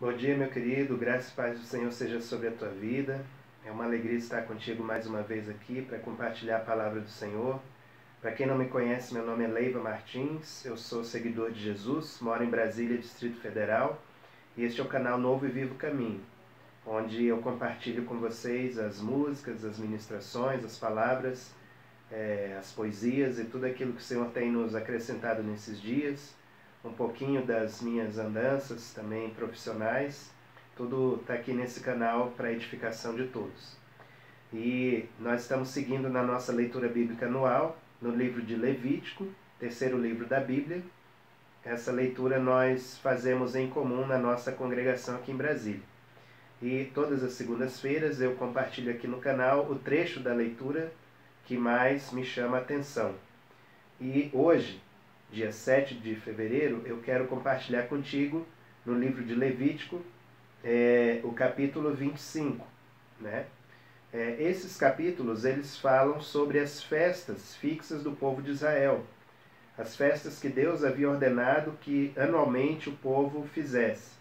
Bom dia, meu querido, graça e paz do Senhor seja sobre a tua vida. É uma alegria estar contigo mais uma vez aqui para compartilhar a palavra do Senhor. Para quem não me conhece, meu nome é Leiva Martins, eu sou seguidor de Jesus, moro em Brasília, Distrito Federal, e este é o canal Novo e Vivo Caminho, onde eu compartilho com vocês as músicas, as ministrações, as palavras, as poesias e tudo aquilo que o Senhor tem nos acrescentado nesses dias. Um pouquinho das minhas andanças também profissionais, tudo está aqui nesse canal para edificação de todos. E nós estamos seguindo na nossa leitura bíblica anual, no livro de Levítico, terceiro livro da Bíblia. Essa leitura nós fazemos em comum na nossa congregação aqui em Brasília. E todas as segundas-feiras eu compartilho aqui no canal o trecho da leitura que mais me chama a atenção. E hoje, dia 7 de fevereiro, eu quero compartilhar contigo, no livro de Levítico, o capítulo 25. Né? Esses capítulos, eles falam sobre as festas fixas do povo de Israel. As festas que Deus havia ordenado que anualmente o povo fizesse.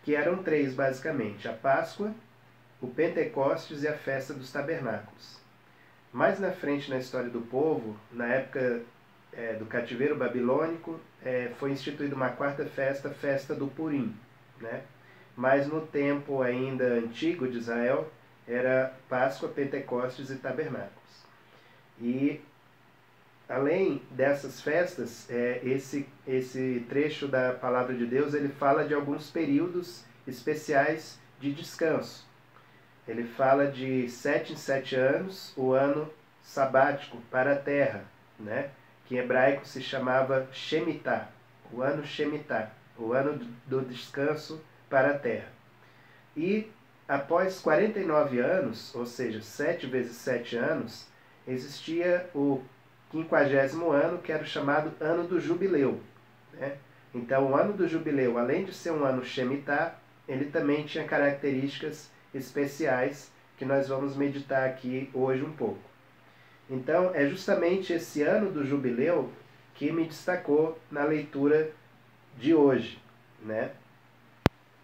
Que eram três, basicamente: a Páscoa, o Pentecostes e a Festa dos Tabernáculos. Mais na frente na história do povo, na época do cativeiro babilônico, foi instituída uma quarta festa, festa do Purim. Né? Mas no tempo ainda antigo de Israel, era Páscoa, Pentecostes e Tabernáculos. E além dessas festas, esse trecho da Palavra de Deus, ele fala de alguns períodos especiais de descanso. Ele fala de 7 em 7 anos, o ano sabático para a terra, né? Que em hebraico se chamava Shemitah, o ano Shemitah, o ano do descanso para a terra. E após 49 anos, ou seja, 7 vezes 7 anos, existia o 50º ano, que era o chamado ano do jubileu. Né? Então, o ano do jubileu, além de ser um ano Shemitah, ele também tinha características especiais que nós vamos meditar aqui hoje um pouco. Então, é justamente esse ano do jubileu que me destacou na leitura de hoje. Né?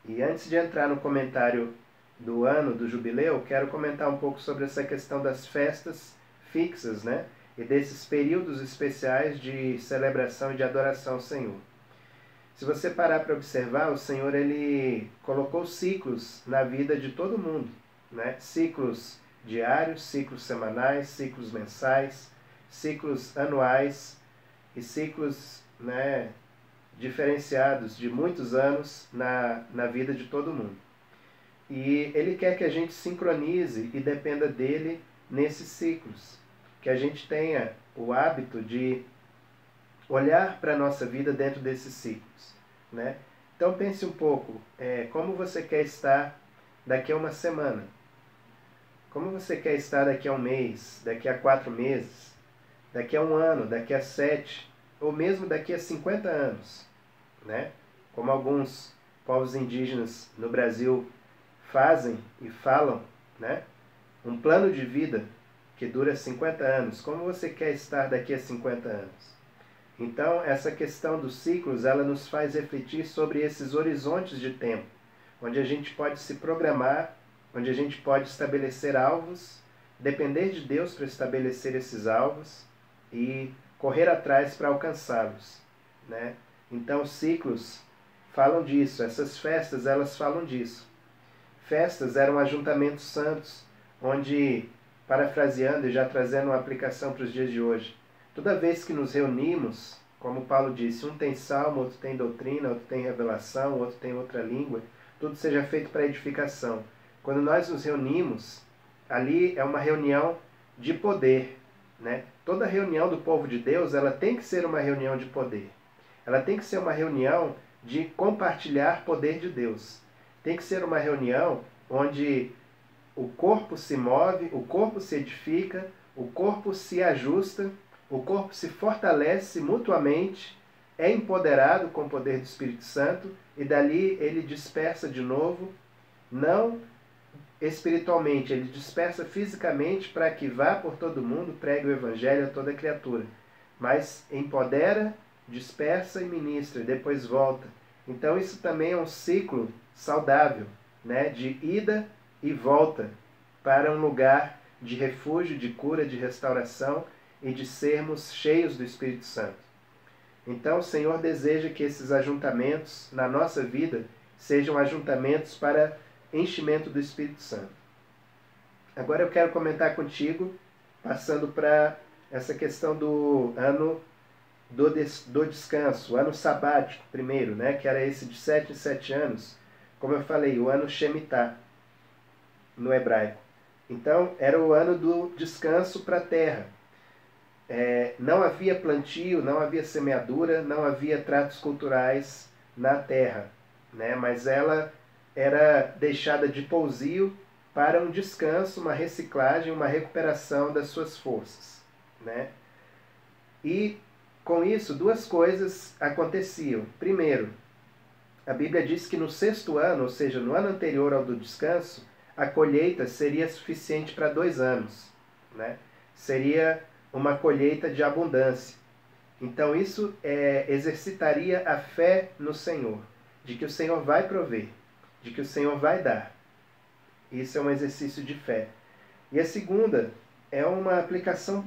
E antes de entrar no comentário do ano do jubileu, quero comentar um pouco sobre essa questão das festas fixas, né? E desses períodos especiais de celebração e de adoração ao Senhor. Se você parar para observar, o Senhor ele colocou ciclos na vida de todo mundo, né? Ciclos diários, ciclos semanais, ciclos mensais, ciclos anuais e ciclos, né, diferenciados de muitos anos na vida de todo mundo. E Ele quer que a gente sincronize e dependa dEle nesses ciclos. Que a gente tenha o hábito de olhar para a nossa vida dentro desses ciclos. Né? Então pense um pouco, como você quer estar daqui a uma semana? Como você quer estar daqui a um mês, daqui a 4 meses, daqui a um ano, daqui a 7, ou mesmo daqui a 50 anos? Né? Como alguns povos indígenas no Brasil fazem e falam, né? Um plano de vida que dura 50 anos. Como você quer estar daqui a 50 anos? Então, essa questão dos ciclos, ela nos faz refletir sobre esses horizontes de tempo, onde a gente pode se programar, onde a gente pode estabelecer alvos, depender de Deus para estabelecer esses alvos e correr atrás para alcançá-los. Né? Então, os ciclos falam disso, essas festas, elas falam disso. Festas eram ajuntamentos santos, onde, parafraseando e já trazendo uma aplicação para os dias de hoje, toda vez que nos reunimos, como Paulo disse, um tem salmo, outro tem doutrina, outro tem revelação, outro tem outra língua, tudo seja feito para edificação. Quando nós nos reunimos, ali é uma reunião de poder. Né? Toda reunião do povo de Deus, ela tem que ser uma reunião de poder. Ela tem que ser uma reunião de compartilhar poder de Deus. Tem que ser uma reunião onde o corpo se move, o corpo se edifica, o corpo se ajusta, o corpo se fortalece mutuamente, é empoderado com o poder do Espírito Santo e dali ele dispersa de novo, não espiritualmente, ele dispersa fisicamente para que vá por todo mundo, pregue o Evangelho a toda criatura, mas empodera, dispersa e ministra, e depois volta. Então isso também é um ciclo saudável, né? De ida e volta para um lugar de refúgio, de cura, de restauração e de sermos cheios do Espírito Santo. Então o Senhor deseja que esses ajuntamentos na nossa vida sejam ajuntamentos para enchimento do Espírito Santo. Agora eu quero comentar contigo, passando para essa questão do ano do descanso, o ano sabático primeiro, né, que era esse de 7 em 7 anos, como eu falei, o ano Shemitah, no hebraico. Então, era o ano do descanso para a terra. Não havia plantio, não havia semeadura, não havia tratos culturais na terra, né, mas ela era deixada de pousio para um descanso, uma reciclagem, uma recuperação das suas forças, né? E com isso, duas coisas aconteciam. Primeiro, a Bíblia diz que no 6º ano, ou seja, no ano anterior ao do descanso, a colheita seria suficiente para 2 anos, né? Seria uma colheita de abundância. Então isso exercitaria a fé no Senhor, de que o Senhor vai prover, de que o Senhor vai dar. Isso é um exercício de fé. E a segunda é uma aplicação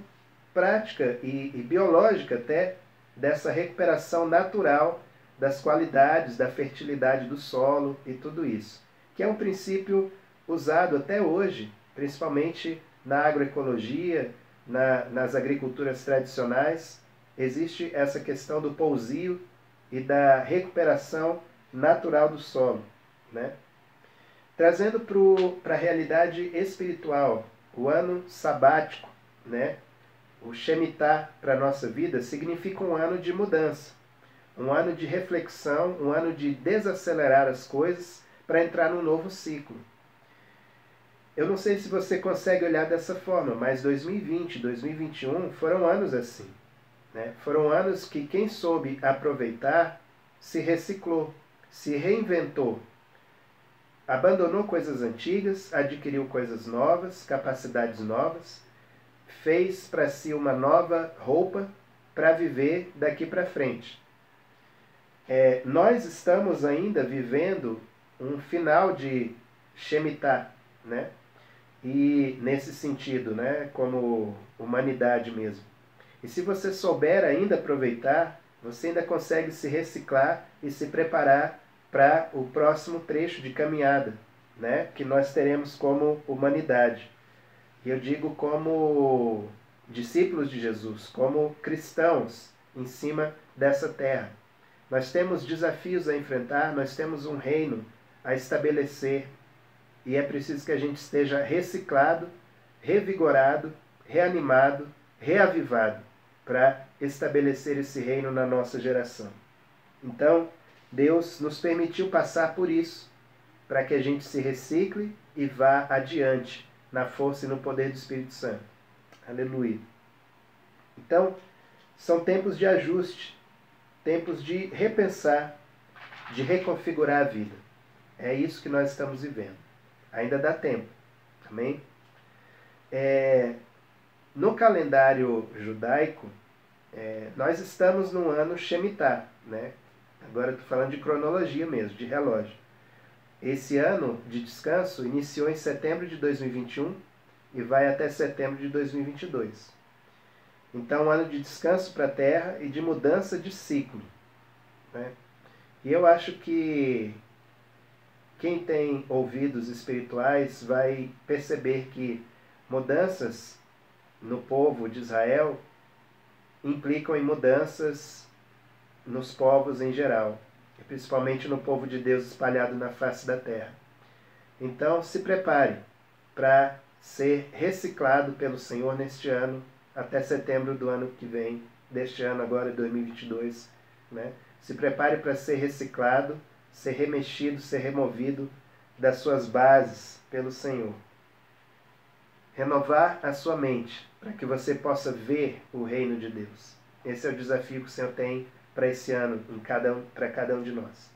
prática e biológica até dessa recuperação natural das qualidades, da fertilidade do solo e tudo isso, que é um princípio usado até hoje, principalmente na agroecologia, nas agriculturas tradicionais. Existe essa questão do pousio e da recuperação natural do solo, né? Trazendo para a realidade espiritual, o ano sabático, né? O Shemitah para a nossa vida significa um ano de mudança, um ano de reflexão, um ano de desacelerar as coisas para entrar num novo ciclo. Eu não sei se você consegue olhar dessa forma, mas 2020, 2021 foram anos assim, né? Foram anos que quem soube aproveitar se reciclou, se reinventou, abandonou coisas antigas, adquiriu coisas novas, capacidades novas, fez para si uma nova roupa para viver daqui para frente. Nós estamos ainda vivendo um final de Shemitah, né? E nesse sentido, né, como humanidade mesmo. E se você souber ainda aproveitar, você ainda consegue se reciclar e se preparar para o próximo trecho de caminhada, né, que nós teremos como humanidade. E eu digo como discípulos de Jesus, como cristãos em cima dessa terra. Nós temos desafios a enfrentar, nós temos um reino a estabelecer, e é preciso que a gente esteja reciclado, revigorado, reanimado, reavivado para estabelecer esse reino na nossa geração. Então, Deus nos permitiu passar por isso, para que a gente se recicle e vá adiante na força e no poder do Espírito Santo. Aleluia. Então, são tempos de ajuste, tempos de repensar, de reconfigurar a vida. É isso que nós estamos vivendo. Ainda dá tempo. Amém? No calendário judaico, nós estamos no ano Shemitah, né? Agora eu estou falando de cronologia mesmo, de relógio. Esse ano de descanso iniciou em setembro de 2021 e vai até setembro de 2022. Então, um ano de descanso para a terra e de mudança de ciclo, né? E eu acho que quem tem ouvidos espirituais vai perceber que mudanças no povo de Israel implicam em mudanças nos povos em geral, e principalmente no povo de Deus espalhado na face da terra. Então, se prepare para ser reciclado pelo Senhor neste ano, até setembro do ano que vem, deste ano agora, 2022, né? Se prepare para ser reciclado, ser remexido, ser removido das suas bases pelo Senhor. Renovar a sua mente, para que você possa ver o reino de Deus. Esse é o desafio que o Senhor tem para esse ano, para cada um de nós.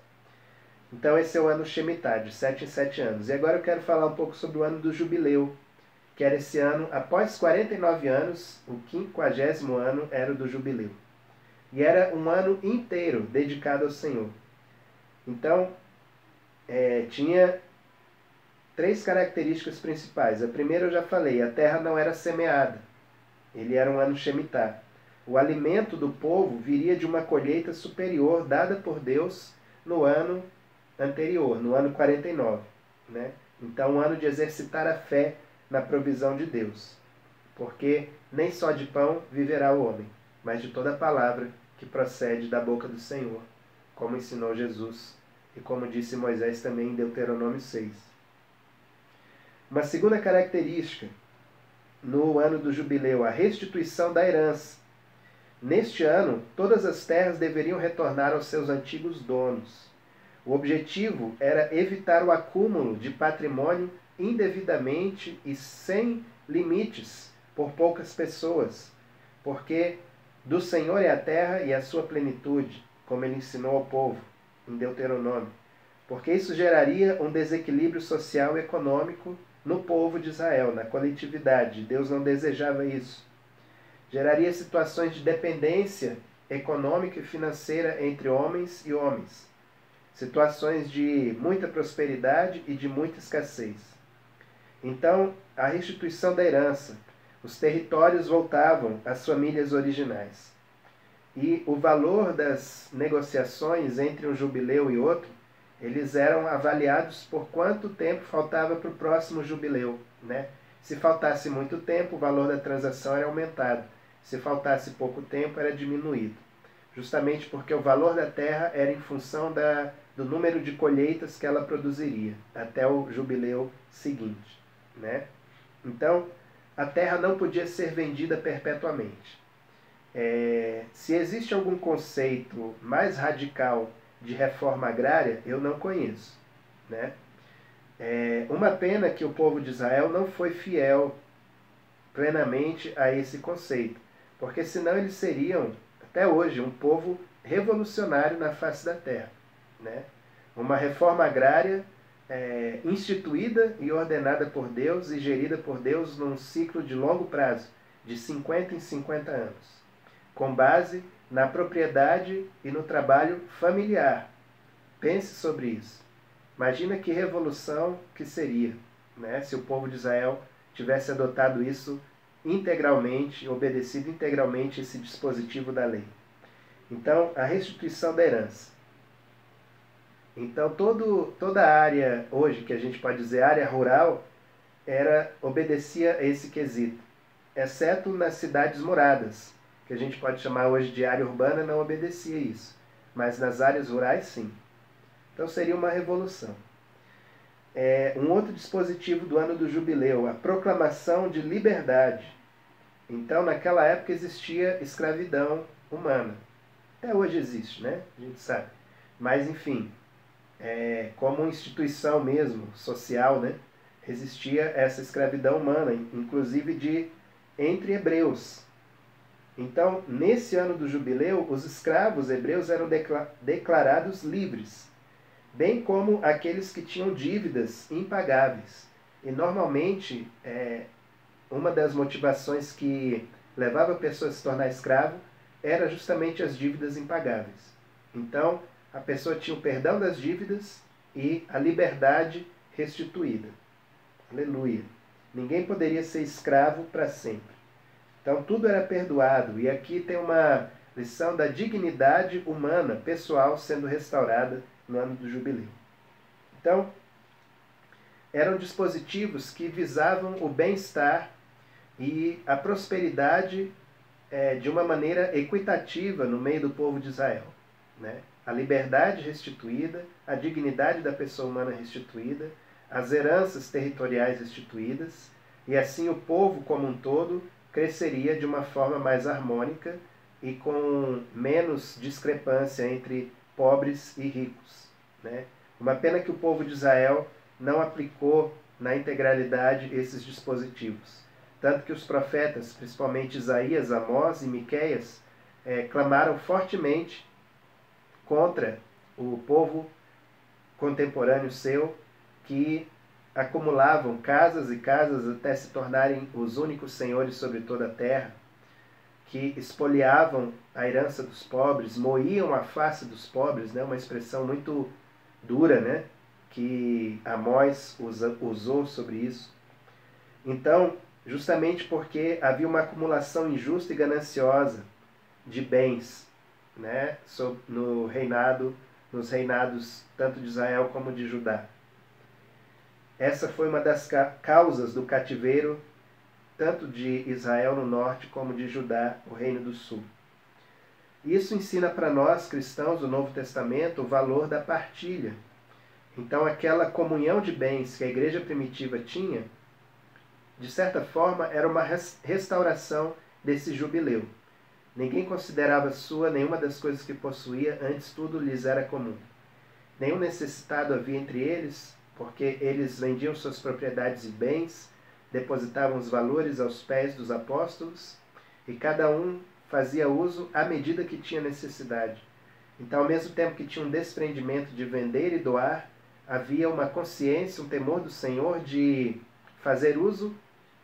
Então esse é o ano Shemitah, de 7 em 7 anos. E agora eu quero falar um pouco sobre o ano do jubileu, que era esse ano, após 49 anos, o 50º ano era o do jubileu. E era um ano inteiro dedicado ao Senhor. Então, tinha três características principais. A primeira eu já falei, a terra não era semeada. Ele era um ano Shemitah. O alimento do povo viria de uma colheita superior dada por Deus no ano anterior, no ano 49. Né? Então, um ano de exercitar a fé na provisão de Deus. Porque nem só de pão viverá o homem, mas de toda palavra que procede da boca do Senhor, como ensinou Jesus e como disse Moisés também em Deuteronômio 6. Uma segunda característica no ano do jubileu, a restituição da herança. Neste ano, todas as terras deveriam retornar aos seus antigos donos. O objetivo era evitar o acúmulo de patrimônio indevidamente e sem limites por poucas pessoas, porque do Senhor é a terra e a sua plenitude, como ele ensinou ao povo em Deuteronômio, porque isso geraria um desequilíbrio social e econômico no povo de Israel, na coletividade. Deus não desejava isso. Geraria situações de dependência econômica e financeira entre homens e homens. Situações de muita prosperidade e de muita escassez. Então, a restituição da herança. Os territórios voltavam às famílias originais. E o valor das negociações entre um jubileu e outro, eles eram avaliados por quanto tempo faltava para o próximo jubileu. Né? Se faltasse muito tempo, o valor da transação era aumentado. Se faltasse pouco tempo, era diminuído. Justamente porque o valor da terra era em função do número de colheitas que ela produziria, até o jubileu seguinte. Né? Então, a terra não podia ser vendida perpetuamente. Se existe algum conceito mais radical de reforma agrária, eu não conheço. Né? Uma pena que o povo de Israel não foi fiel plenamente a esse conceito, porque senão eles seriam, até hoje, um povo revolucionário na face da terra. Né? Uma reforma agrária instituída e ordenada por Deus e gerida por Deus num ciclo de longo prazo, de 50 em 50 anos, com base na propriedade e no trabalho familiar. Pense sobre isso. Imagina que revolução que seria, né, se o povo de Israel tivesse adotado isso integralmente, obedecido integralmente esse dispositivo da lei. Então, a restituição da herança. Então, toda a área, hoje, que a gente pode dizer área rural, obedecia a esse quesito, exceto nas cidades moradas, que a gente pode chamar hoje de área urbana, não obedecia isso, mas nas áreas rurais, sim. Então, seria uma revolução. Um outro dispositivo do ano do jubileu, a proclamação de liberdade. Então, naquela época existia escravidão humana. Até hoje existe, né? A gente sabe. Mas, enfim, como instituição mesmo, social, né? Existia essa escravidão humana, inclusive entre hebreus. Então, nesse ano do jubileu, os escravos hebreus eram declarados livres, bem como aqueles que tinham dívidas impagáveis. E normalmente, uma das motivações que levava a pessoa a se tornar escravo era justamente as dívidas impagáveis. Então, a pessoa tinha o perdão das dívidas e a liberdade restituída. Aleluia! Ninguém poderia ser escravo para sempre. Então, tudo era perdoado. E aqui tem uma lição da dignidade humana, pessoal, sendo restaurada no ano do jubileu. Então, eram dispositivos que visavam o bem-estar e a prosperidade de uma maneira equitativa no meio do povo de Israel. Né? A liberdade restituída, a dignidade da pessoa humana restituída, as heranças territoriais restituídas, e assim o povo como um todo cresceria de uma forma mais harmônica e com menos discrepância entre pobres e ricos. Né? Uma pena que o povo de Israel não aplicou na integralidade esses dispositivos. Tanto que os profetas, principalmente Isaías, Amós e Miqueias, clamaram fortemente contra o povo contemporâneo seu, que acumulavam casas e casas até se tornarem os únicos senhores sobre toda a terra, que espoliavam a herança dos pobres, moíam a face dos pobres, né? Uma expressão muito dura, né? que Amós usou sobre isso. Então, justamente porque havia uma acumulação injusta e gananciosa de bens, né, nos reinados tanto de Israel como de Judá. Essa foi uma das causas do cativeiro tanto de Israel no norte como de Judá, o reino do sul. Isso ensina para nós, cristãos do Novo Testamento, o valor da partilha. Então, aquela comunhão de bens que a igreja primitiva tinha, de certa forma, era uma restauração desse jubileu. Ninguém considerava sua nenhuma das coisas que possuía, antes tudo lhes era comum. Nenhum necessitado havia entre eles, porque eles vendiam suas propriedades e bens, depositavam os valores aos pés dos apóstolos, e cada um fazia uso à medida que tinha necessidade. Então, ao mesmo tempo que tinha um desprendimento de vender e doar, havia uma consciência, um temor do Senhor de fazer uso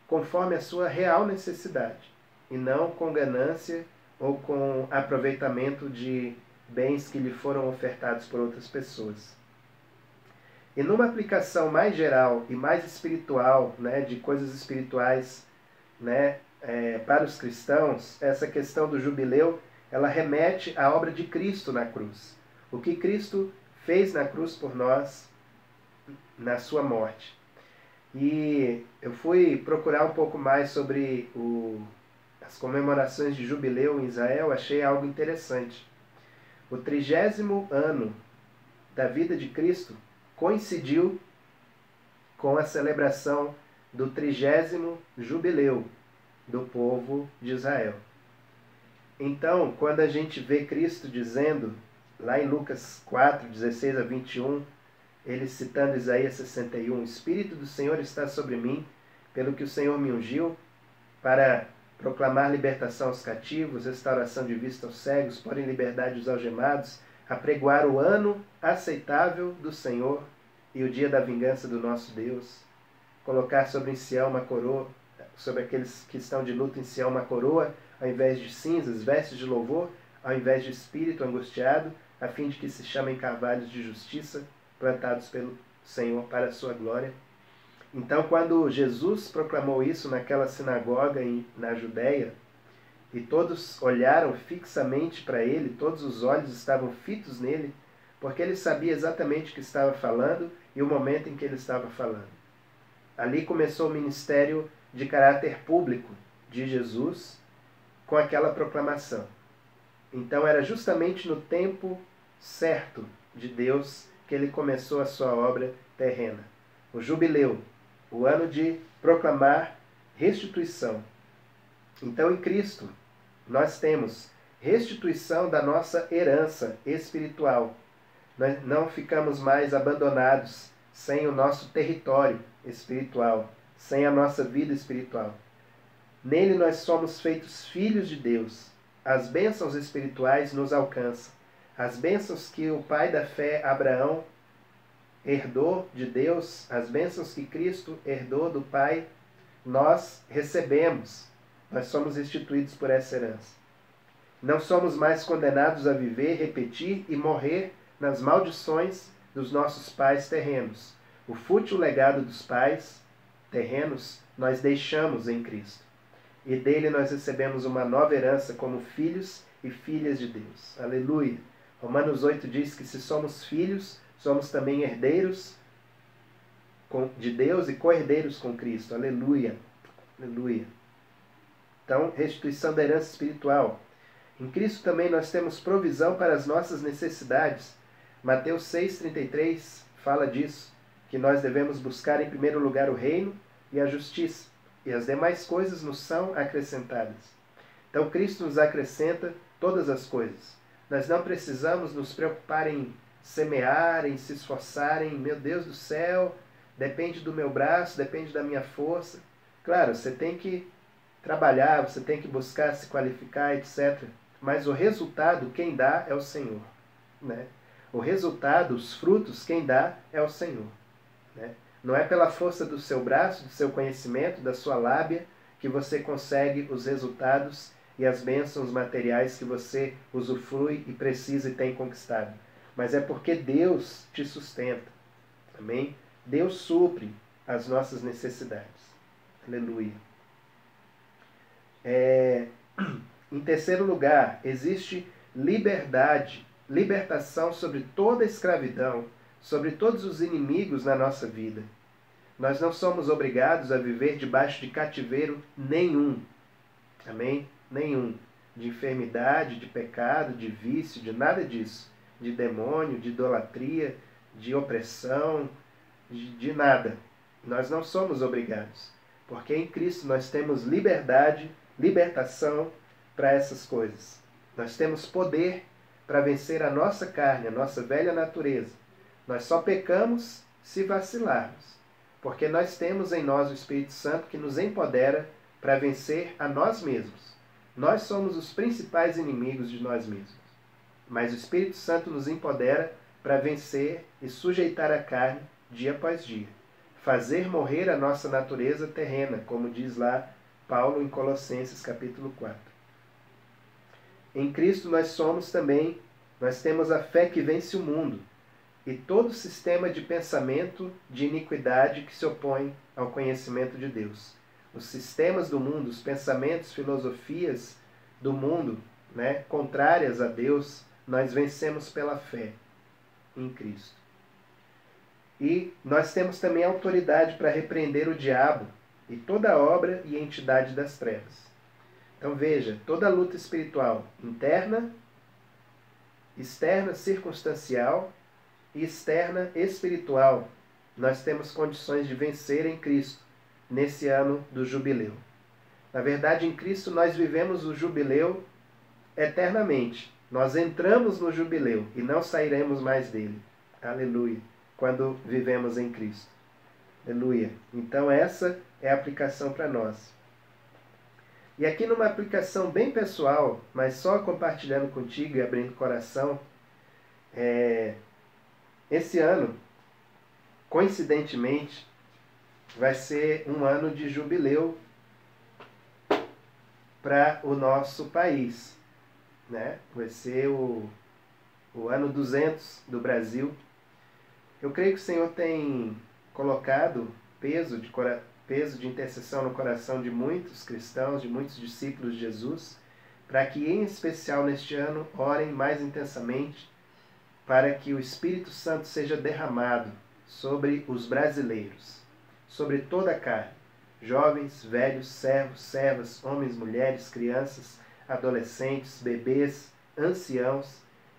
conforme a sua real necessidade, e não com ganância ou com aproveitamento de bens que lhe foram ofertados por outras pessoas. E numa aplicação mais geral e mais espiritual, né, de coisas espirituais, né, para os cristãos, essa questão do jubileu, ela remete à obra de Cristo na cruz. O que Cristo fez na cruz por nós, na sua morte. E eu fui procurar um pouco mais sobre as comemorações de jubileu em Israel, achei algo interessante. O 30º ano da vida de Cristo coincidiu com a celebração do 30º jubileu do povo de Israel. Então, quando a gente vê Cristo dizendo, lá em Lucas 4, 16 a 21, ele citando Isaías 61, o Espírito do Senhor está sobre mim, pelo que o Senhor me ungiu, para proclamar libertação aos cativos, restauração de vista aos cegos, pôr em liberdade os algemados, apregoar o ano aceitável do Senhor e o dia da vingança do nosso Deus, colocar sobre Sião uma coroa, sobre aqueles que estão de luto em Sião uma coroa, ao invés de cinzas, vestes de louvor, ao invés de espírito angustiado, a fim de que se chamem carvalhos de justiça, plantados pelo Senhor para a sua glória. Então, quando Jesus proclamou isso naquela sinagoga na Judéia, e todos olharam fixamente para ele, todos os olhos estavam fitos nele, porque ele sabia exatamente o que estava falando e o momento em que ele estava falando. Ali começou o ministério de caráter público de Jesus com aquela proclamação. Então era justamente no tempo certo de Deus que ele começou a sua obra terrena. O jubileu, o ano de proclamar restituição. Então, em Cristo, nós temos restituição da nossa herança espiritual. Nós não ficamos mais abandonados sem o nosso território espiritual, sem a nossa vida espiritual. Nele nós somos feitos filhos de Deus. As bênçãos espirituais nos alcançam. As bênçãos que o pai da fé, Abraão, herdou de Deus, as bênçãos que Cristo herdou do Pai, nós recebemos. Nós somos instituídos por essa herança. Não somos mais condenados a viver, repetir e morrer nas maldições dos nossos pais terrenos. O fútil legado dos pais terrenos nós deixamos em Cristo. E dele nós recebemos uma nova herança como filhos e filhas de Deus. Aleluia! Romanos 8 diz que se somos filhos, somos também herdeiros de Deus e co-herdeiros com Cristo. Aleluia! Aleluia! Então, restituição da herança espiritual. Em Cristo também nós temos provisão para as nossas necessidades. Mateus 6,33 fala disso, que nós devemos buscar em primeiro lugar o reino e a justiça, e as demais coisas nos são acrescentadas. Então, Cristo nos acrescenta todas as coisas. Nós não precisamos nos preocupar em semear, em se esforçar, em, meu Deus do céu, depende do meu braço, depende da minha força. Claro, você tem que trabalhar, você tem que buscar se qualificar, etc. Mas o resultado, quem dá é o Senhor. Né? O resultado, os frutos, quem dá é o Senhor. Né? Não é pela força do seu braço, do seu conhecimento, da sua lábia, que você consegue os resultados e as bênçãos materiais que você usufrui e precisa e tem conquistado. Mas é porque Deus te sustenta. Amém? Deus supre as nossas necessidades. Aleluia. Em terceiro lugar, existe liberdade, libertação sobre toda a escravidão, sobre todos os inimigos na nossa vida. Nós não somos obrigados a viver debaixo de cativeiro nenhum. Amém? Nenhum. De enfermidade, de pecado, de vício, de nada disso. De demônio, de idolatria, de opressão, de nada. Nós não somos obrigados. Porque em Cristo nós temos liberdade, libertação para essas coisas. Nós temos poder para vencer a nossa carne, a nossa velha natureza. Nós só pecamos se vacilarmos. Porque nós temos em nós o Espírito Santo que nos empodera para vencer a nós mesmos. Nós somos os principais inimigos de nós mesmos. Mas o Espírito Santo nos empodera para vencer e sujeitar a carne dia após dia. Fazer morrer a nossa natureza terrena, como diz lá Paulo em Colossenses capítulo 4. Em Cristo nós temos a fé que vence o mundo e todo sistema de pensamento de iniquidade que se opõe ao conhecimento de Deus. Os sistemas do mundo, os pensamentos, filosofias do mundo, contrárias a Deus, nós vencemos pela fé em Cristo. E nós temos também autoridade para repreender o diabo e toda obra e entidade das trevas. Então veja, toda luta espiritual interna, externa, circunstancial e externa espiritual, nós temos condições de vencer em Cristo nesse ano do jubileu. Na verdade, em Cristo nós vivemos o jubileu eternamente. Nós entramos no jubileu e não sairemos mais dele. Aleluia. Quando vivemos em Cristo. Aleluia. Então essa é a aplicação para nós. E aqui numa aplicação bem pessoal, mas só compartilhando contigo e abrindo o coração, esse ano, coincidentemente, vai ser um ano de jubileu para o nosso país. Vai ser o ano 200 do Brasil. Eu creio que o Senhor tem colocado peso de intercessão no coração de muitos cristãos, de muitos discípulos de Jesus, para que, em especial neste ano, orem mais intensamente para que o Espírito Santo seja derramado sobre os brasileiros, sobre toda a carne, jovens, velhos, servos, servas, homens, mulheres, crianças, adolescentes, bebês, anciãos.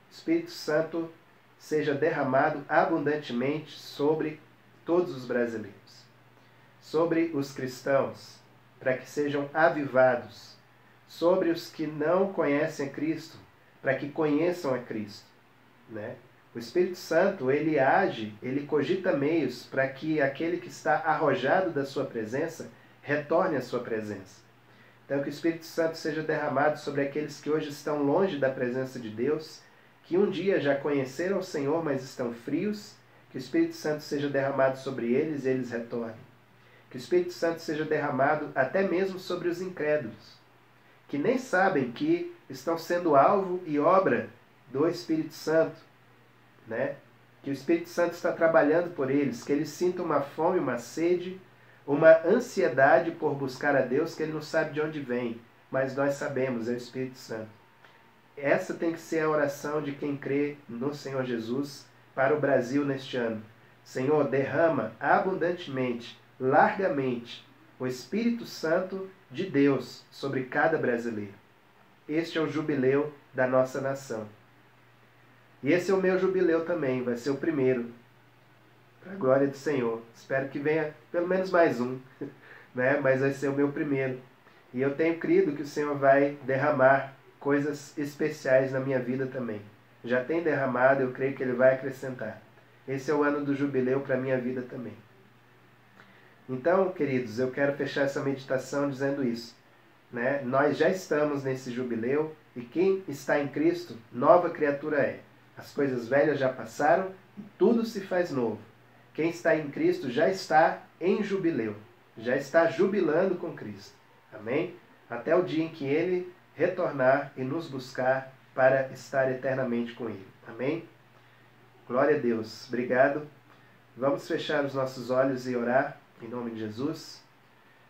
O Espírito Santo seja derramado abundantemente sobre todos os brasileiros, sobre os cristãos, para que sejam avivados, sobre os que não conhecem a Cristo, para que conheçam a Cristo. O Espírito Santo, ele age, ele cogita meios para que aquele que está arrojado da sua presença retorne à sua presença. Então, que o Espírito Santo seja derramado sobre aqueles que hoje estão longe da presença de Deus, que um dia já conheceram o Senhor, mas estão frios. Que o Espírito Santo seja derramado sobre eles e eles retornem. Que o Espírito Santo seja derramado até mesmo sobre os incrédulos, que nem sabem que estão sendo alvo e obra do Espírito Santo, que o Espírito Santo está trabalhando por eles, que eles sintam uma fome, uma sede, uma ansiedade por buscar a Deus, que ele não sabe de onde vem, mas nós sabemos, é o Espírito Santo. Essa tem que ser a oração de quem crê no Senhor Jesus para o Brasil neste ano. Senhor, derrama abundantemente, largamente, o Espírito Santo de Deus sobre cada brasileiro. Este é o jubileu da nossa nação. E esse é o meu jubileu também, vai ser o primeiro, para a glória do Senhor. Espero que venha pelo menos mais um, mas vai ser o meu primeiro. E eu tenho crido que o Senhor vai derramar coisas especiais na minha vida também. Já tem derramado, eu creio que Ele vai acrescentar. Esse é o ano do jubileu para a minha vida também. Então, queridos, eu quero fechar essa meditação dizendo isso. Nós já estamos nesse jubileu e quem está em Cristo, nova criatura é. As coisas velhas já passaram e tudo se faz novo. Quem está em Cristo já está em jubileu, já está jubilando com Cristo. Amém? Até o dia em que Ele retornar e nos buscar para estar eternamente com Ele. Amém? Glória a Deus. Obrigado Vamos fechar os nossos olhos e orar em nome de Jesus.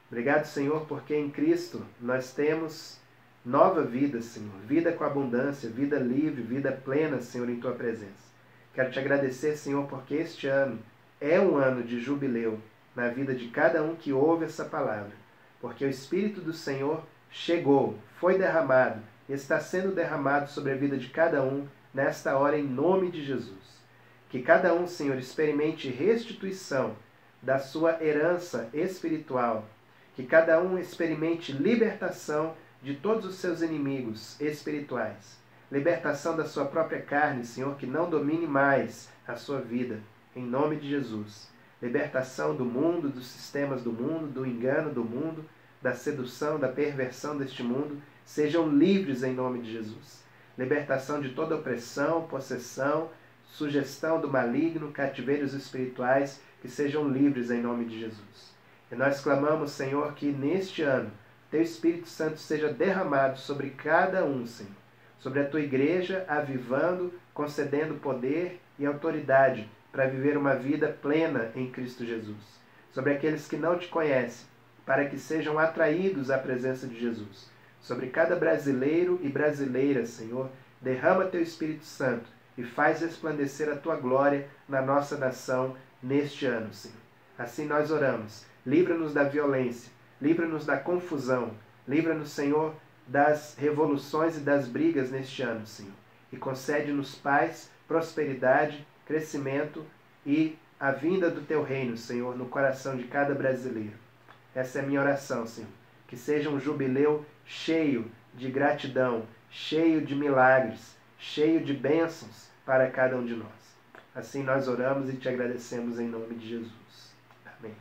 Obrigado, Senhor, porque em Cristo nós temos nova vida, Senhor. Vida com abundância, vida livre, vida plena, Senhor, em Tua presença. Quero te agradecer, Senhor, porque este ano é um ano de jubileu na vida de cada um que ouve essa palavra. Porque o Espírito do Senhor chegou, foi derramado, está sendo derramado sobre a vida de cada um nesta hora em nome de Jesus. Que cada um, Senhor, experimente restituição da sua herança espiritual. Que cada um experimente libertação de todos os seus inimigos espirituais. Libertação da sua própria carne, Senhor, que não domine mais a sua vida, em nome de Jesus. Libertação do mundo, dos sistemas do mundo, do engano do mundo, da sedução, da perversão deste mundo. Sejam livres em nome de Jesus. Libertação de toda opressão, possessão, sugestão do maligno, cativeiros espirituais, que sejam livres em nome de Jesus. E nós clamamos, Senhor, que neste ano Teu Espírito Santo seja derramado sobre cada um, Senhor. Sobre a Tua igreja, avivando, concedendo poder e autoridade para viver uma vida plena em Cristo Jesus. Sobre aqueles que não Te conhecem, para que sejam atraídos à presença de Jesus. Sobre cada brasileiro e brasileira, Senhor, derrama Teu Espírito Santo e faz resplandecer a Tua glória na nossa nação neste ano, Senhor. Assim nós oramos. Livra-nos da violência, livra-nos da confusão, livra-nos, Senhor, das revoluções e das brigas neste ano, Senhor. E concede-nos paz, prosperidade, crescimento e a vinda do Teu reino, Senhor, no coração de cada brasileiro. Essa é a minha oração, Senhor. Que seja um jubileu cheio de gratidão, cheio de milagres, cheio de bênçãos para cada um de nós. Assim nós oramos e Te agradecemos em nome de Jesus. Amém.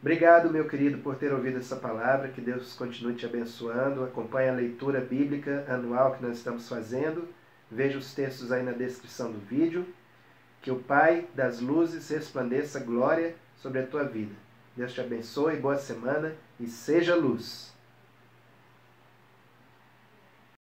Obrigado, meu querido, por ter ouvido essa palavra. Que Deus continue te abençoando. Acompanhe a leitura bíblica anual que nós estamos fazendo. Veja os textos aí na descrição do vídeo. Que o Pai das luzes resplandeça glória sobre a tua vida. Deus te abençoe, boa semana e seja luz.